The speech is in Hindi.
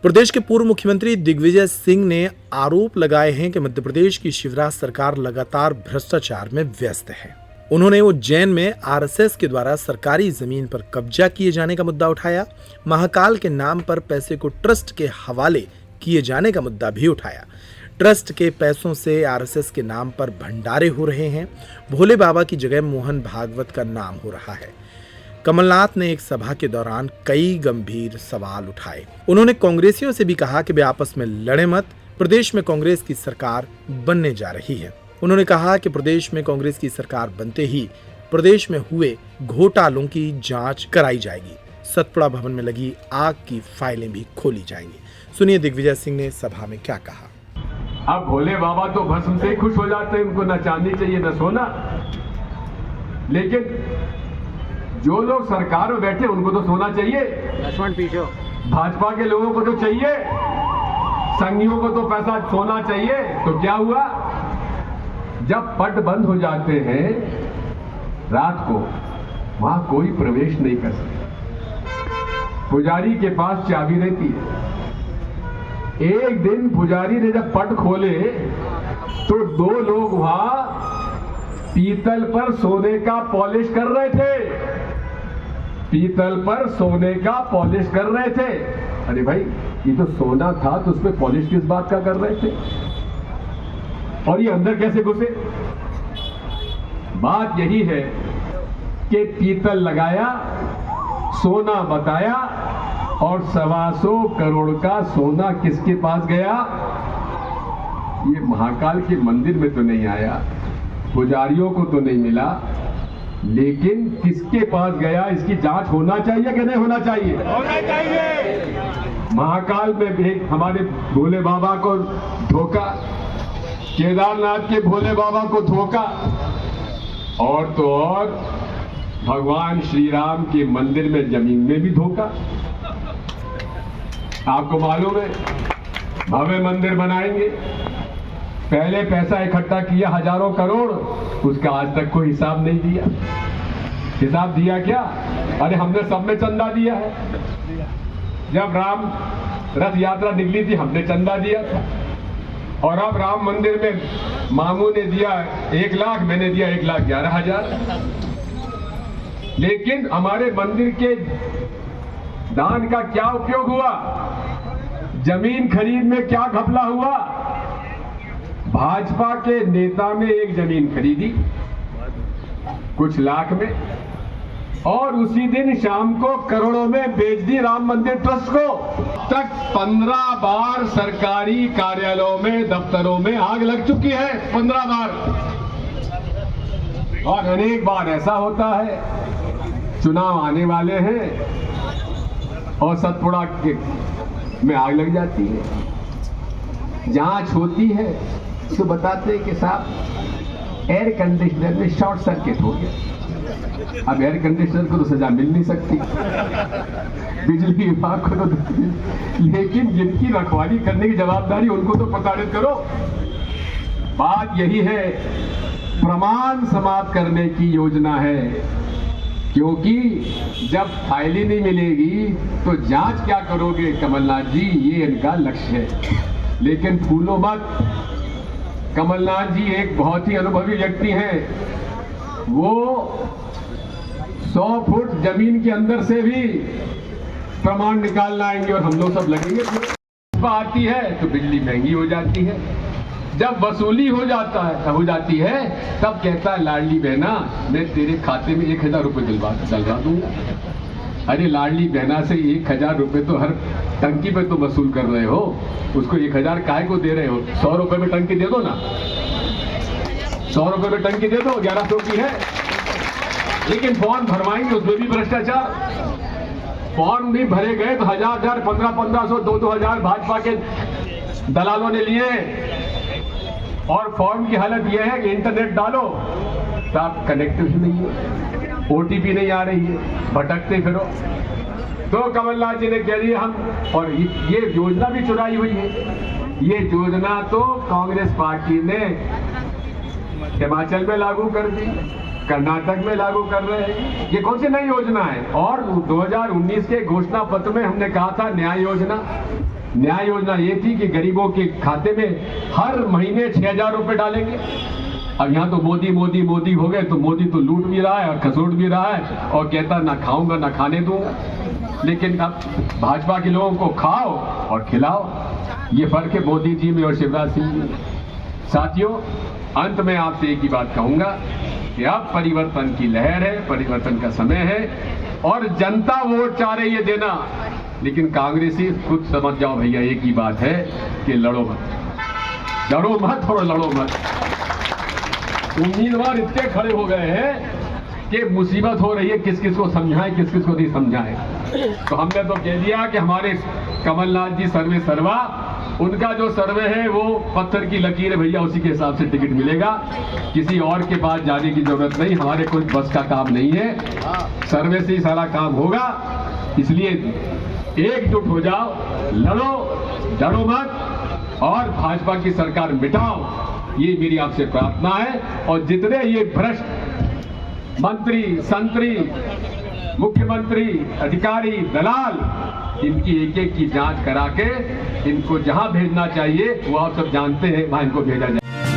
प्रदेश के पूर्व मुख्यमंत्री दिग्विजय सिंह ने आरोप लगाए हैं कि मध्य प्रदेश की शिवराज सरकार लगातार भ्रष्टाचार में व्यस्त है। उन्होंने उज्जैन में आरएसएस के द्वारा सरकारी जमीन पर कब्जा किए जाने का मुद्दा उठाया। महाकाल के नाम पर पैसे को ट्रस्ट के हवाले किए जाने का मुद्दा भी उठाया। ट्रस्ट के पैसों से आरएसएस के नाम पर भंडारे हो रहे हैं। भोले बाबा की जगह मोहन भागवत का नाम हो रहा है। कमलनाथ ने एक सभा के दौरान कई गंभीर सवाल उठाए। उन्होंने कांग्रेसियों से भी कहा कि वे आपस में लड़े मत। प्रदेश में कांग्रेस की सरकार बनने जा रही है। उन्होंने कहा कि प्रदेश में कांग्रेस की सरकार बनते ही प्रदेश में हुए घोटालों की जांच कराई जाएगी। सतपुड़ा भवन में लगी आग की फाइलें भी खोली जाएंगी। सुनिए दिग्विजय सिंह ने सभा में क्या कहा। अब भोले बाबा तो भस्म से ही खुश हो जाते हैं, उनको ना चांदी चाहिए ना सोना। लेकिन जो लोग सरकार में बैठे उनको तो सोना चाहिए। लक्ष्मण पीछे। भाजपा के लोगों को तो चाहिए, संघियों को तो पैसा सोना चाहिए। तो क्या हुआ, जब पट बंद हो जाते हैं रात को, वहां कोई प्रवेश नहीं कर सकता। पुजारी के पास चाबी रहती है। एक दिन पुजारी ने जब पट खोले तो दो लोग वहां पीतल पर सोने का पॉलिश कर रहे थे। पीतल पर सोने का पॉलिश कर रहे थे। अरे भाई, ये तो सोना था तो उस पर पॉलिश किस बात का कर रहे थे? और ये अंदर कैसे घुसे? बात यही है कि पीतल लगाया, सोना बताया, और 125 करोड़ का सोना किसके पास गया? ये महाकाल के मंदिर में तो नहीं आया, पुजारियों को तो नहीं मिला, लेकिन किसके पास गया इसकी जांच होना चाहिए कि नहीं होना चाहिए? होना चाहिए। महाकाल में भी हमारे भोले बाबा को धोखा, केदारनाथ के भोले बाबा को धोखा, और तो और भगवान श्री राम के मंदिर में जमीन में भी धोखा। आपको मालूम है, भव्य मंदिर बनाएंगे, पहले पैसा इकट्ठा किया हजारों करोड़, उसका आज तक कोई हिसाब नहीं दिया। हिसाब दिया क्या? अरे हमने सब में चंदा दिया है। जब राम रथ यात्रा निकली थी हमने चंदा दिया था। और अब राम मंदिर में मामू ने दिया 1 लाख, मैंने दिया 1,11,000। लेकिन हमारे मंदिर के दान का क्या उपयोग हुआ? जमीन खरीद में क्या घपला हुआ? भाजपा के नेता ने एक जमीन खरीदी कुछ लाख में, और उसी दिन शाम को करोड़ों में बेच दी राम मंदिर ट्रस्ट को। तक 15 बार सरकारी कार्यालयों में, दफ्तरों में आग लग चुकी है। 15 बार। और अनेक बार ऐसा होता है, चुनाव आने वाले हैं और सतपुड़ा में आग लग जाती है। जांच होती है तो बताते हैं कि साहब एयर कंडीशनर में शॉर्ट सर्किट हो गया। अब एयर कंडीशनर को तो सजा मिल नहीं सकती, बिजली विभाग को तो, लेकिन जिनकी रखवाली करने की जवाबदारी उनको तो प्रताड़ित करो। बात यही है, प्रमाण समाप्त करने की योजना है, क्योंकि जब फाइल ही नहीं मिलेगी तो जांच क्या करोगे कमलनाथ जी? ये इनका लक्ष्य है। लेकिन फूलो मत। कमलनाथ जी एक बहुत ही अनुभवी व्यक्ति हैं। वो 100 फुट जमीन के अंदर से भी प्रमाण निकालना आएंगे और हम लोग सब लगेंगे। आती है तो बिजली महंगी हो जाती है। जब वसूली हो जाती है तब कहता है लाडली बहना, मैं तेरे खाते में 1,000 रुपये डलवा दूंगा। अरे लाडली बहना से 1,000 रुपये तो हर टंकी पे तो वसूल कर रहे हो, उसको 1,000 काय को दे रहे हो? 100 रुपये में टंकी दे दो ना, 100 रुपये में टंकी दे दो, 1100 की है। लेकिन फॉर्म भरवाएंगे उसमें भी भ्रष्टाचार। फॉर्म भी भरे गए तो 1,000, 1,500, 2,000 भाजपा के दलालों ने लिए। और फॉर्म की हालत यह है कि इंटरनेट डालो तो आप कनेक्टिविटी नहीं है, OTP नहीं आ रही है, भटकते फिरो। तो कमलनाथ जी ने कह दिया हम, और ये योजना भी चुराई हुई है। ये योजना तो कांग्रेस पार्टी ने हिमाचल में लागू कर दी, कर्नाटक में लागू कर रहे हैं। ये कौन सी नई योजना है? और 2019 के घोषणा पत्र में हमने कहा था न्याय योजना, न्याय योजना ये थी कि गरीबों के खाते में हर महीने 6,000 रुपए डालेंगे। अब यहाँ तो मोदी मोदी मोदी हो गए, तो मोदी तो लूट भी रहा है और खसोट भी रहा है और कहता ना खाऊंगा ना खाने दूंगा। लेकिन अब भाजपा के लोगों को खाओ और खिलाओ, ये फर्क है मोदी जी में और शिवराज सिंह जी में। साथियों, अंत में आपसे एक ही बात कहूंगा कि अब परिवर्तन की लहर है, परिवर्तन का समय है और जनता वोट चाह रही है देना। लेकिन कांग्रेसी खुद समझ जाओ भैया, एक ही बात है कि लड़ो मत और लड़ो मत। उम्मीदवार इतने खड़े हो गए हैं कि मुसीबत हो रही है, किस किस को समझाएं किस किस को नहीं समझाएं। तो हमने तो कह दिया कि हमारे कमलनाथ जी सर्वे सर्वा, उनका जो सर्वे है वो पत्थर की लकीर है भैया, उसी के हिसाब से टिकट मिलेगा। किसी और के पास जाने की जरूरत नहीं, हमारे कोई बस का काम नहीं है, सर्वे से ही सारा काम होगा। इसलिए एकजुट हो जाओ, लड़ो, डरो मत और भाजपा की सरकार मिटाओ, ये मेरी आपसे प्रार्थना है। और जितने ये भ्रष्ट मंत्री, संतरी, मुख्यमंत्री, अधिकारी, दलाल, इनकी एक एक की जांच करा के इनको जहां भेजना चाहिए वो आप सब जानते हैं, वहां इनको भेजा जाए।